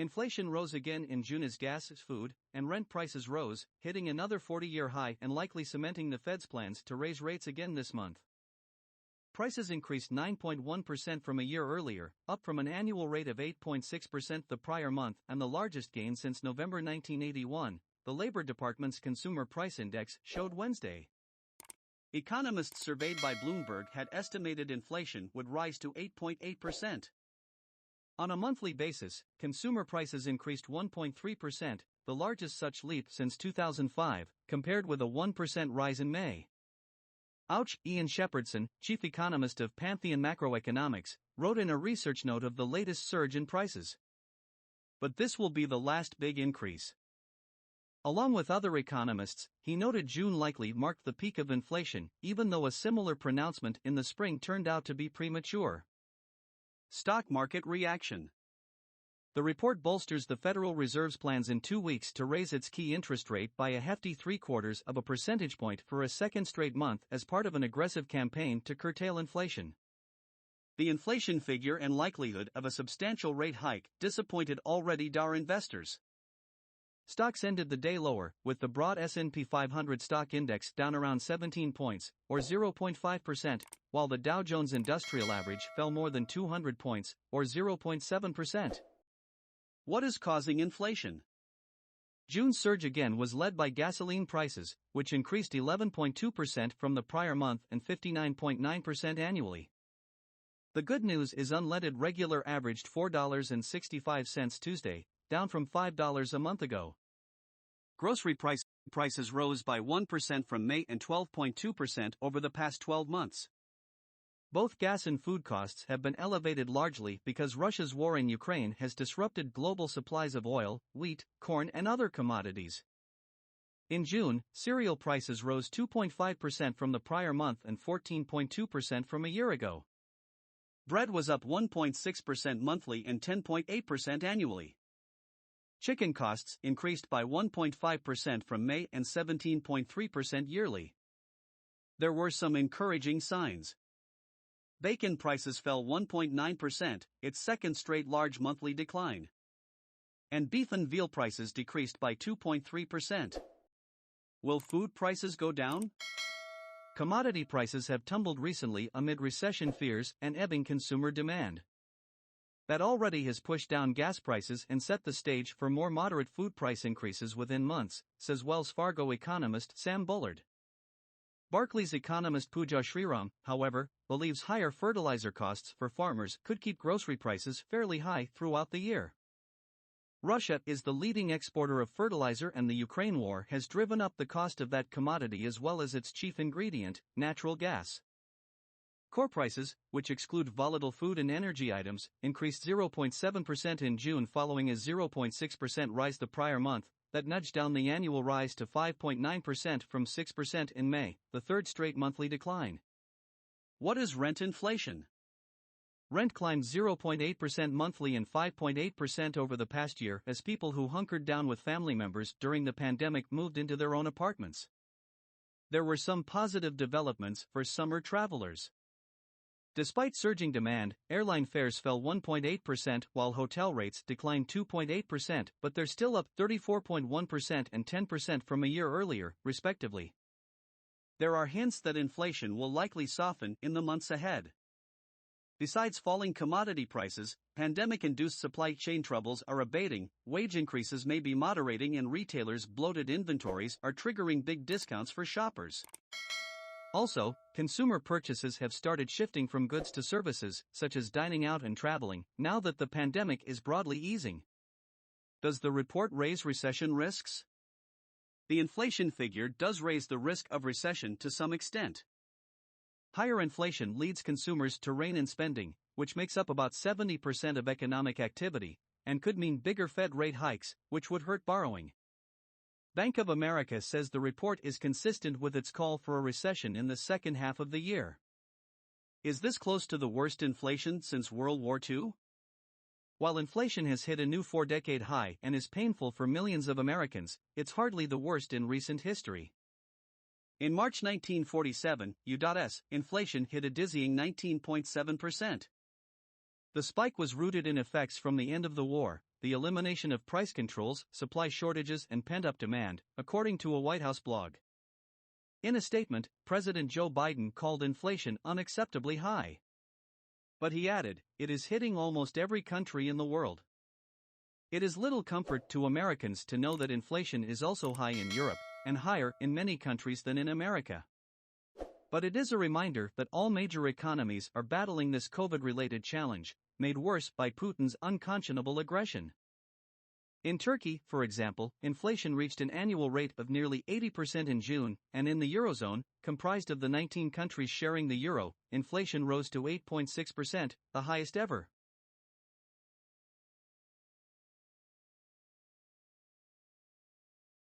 Inflation rose again in June as gas, food, and rent prices rose, hitting another 40-year high and likely cementing the Fed's plans to raise rates again this month. Prices increased 9.1% from a year earlier, up from an annual rate of 8.6% the prior month and the largest gain since November 1981, the Labor Department's Consumer Price Index showed Wednesday. Economists surveyed by Bloomberg had estimated inflation would rise to 8.8%. On a monthly basis, consumer prices increased 1.3%, the largest such leap since 2005, compared with a 1% rise in May. Ian Shepherdson, chief economist of Pantheon Macroeconomics, wrote in a research note of the latest surge in prices. But this will be the last big increase. Along with other economists, he noted June likely marked the peak of inflation, even though a similar pronouncement in the spring turned out to be premature. Stock market reaction. The report bolsters the Federal Reserve's plans in 2 weeks to raise its key interest rate by a hefty 0.75 of a percentage point for a second straight month as part of an aggressive campaign to curtail inflation. The inflation figure and likelihood of a substantial rate hike disappointed already dour investors. Stocks ended the day lower, with the broad S&P 500 stock index down around 17 points, or 0.5%, while the Dow Jones Industrial Average fell more than 200 points, or 0.7%. What is causing inflation? June's surge again was led by gasoline prices, which increased 11.2% from the prior month and 59.9% annually. The good news is unleaded regular averaged $4.65 Tuesday, down from $5 a month ago. Grocery prices rose by 1% from May and 12.2% over the past 12 months. Both gas and food costs have been elevated largely because Russia's war in Ukraine has disrupted global supplies of oil, wheat, corn, and other commodities. In June, cereal prices rose 2.5% from the prior month and 14.2% from a year ago. Bread was up 1.6% monthly and 10.8% annually. Chicken costs increased by 1.5% from May and 17.3% yearly. There were some encouraging signs. Bacon prices fell 1.9%, its second straight large monthly decline. And beef and veal prices decreased by 2.3%. Will food prices go down? Commodity prices have tumbled recently amid recession fears and ebbing consumer demand. That already has pushed down gas prices and set the stage for more moderate food price increases within months, says Wells Fargo economist Sam Bullard. Barclays economist Pooja Sriram, however, believes higher fertilizer costs for farmers could keep grocery prices fairly high throughout the year. Russia is the leading exporter of fertilizer, and the Ukraine war has driven up the cost of that commodity as well as its chief ingredient, natural gas. Core prices, which exclude volatile food and energy items, increased 0.7% in June following a 0.6% rise the prior month, that nudged down the annual rise to 5.9% from 6% in May, the third straight monthly decline. What is rent inflation? Rent climbed 0.8% monthly and 5.8% over the past year as people who hunkered down with family members during the pandemic moved into their own apartments. There were some positive developments for summer travelers. Despite surging demand, airline fares fell 1.8% while hotel rates declined 2.8%, but they're still up 34.1% and 10% from a year earlier, respectively. There are hints that inflation will likely soften in the months ahead. Besides falling commodity prices, pandemic-induced supply chain troubles are abating, wage increases may be moderating, and retailers' bloated inventories are triggering big discounts for shoppers. Also, consumer purchases have started shifting from goods to services, such as dining out and traveling, now that the pandemic is broadly easing. Does the report raise recession risks? The inflation figure does raise the risk of recession to some extent. Higher inflation leads consumers to rein in spending, which makes up about 70% of economic activity, and could mean bigger Fed rate hikes, which would hurt borrowing. Bank of America says the report is consistent with its call for a recession in the second half of the year. Is this close to the worst inflation since World War II? While inflation has hit a new 4-decade high and is painful for millions of Americans, it's hardly the worst in recent history. In March 1947, U.S. inflation hit a dizzying 19.7%. The spike was rooted in effects from the end of the war, the elimination of price controls, supply shortages, and pent-up demand, according to a White House blog. In a statement, President Joe Biden called inflation unacceptably high. But he added, "It is hitting almost every country in the world." It is little comfort to Americans to know that inflation is also high in Europe, and higher in many countries than in America. But it is a reminder that all major economies are battling this COVID-related challenge, made worse by Putin's unconscionable aggression. In Turkey, for example, inflation reached an annual rate of nearly 80% in June, and in the Eurozone, comprised of the 19 countries sharing the euro, inflation rose to 8.6%, the highest ever.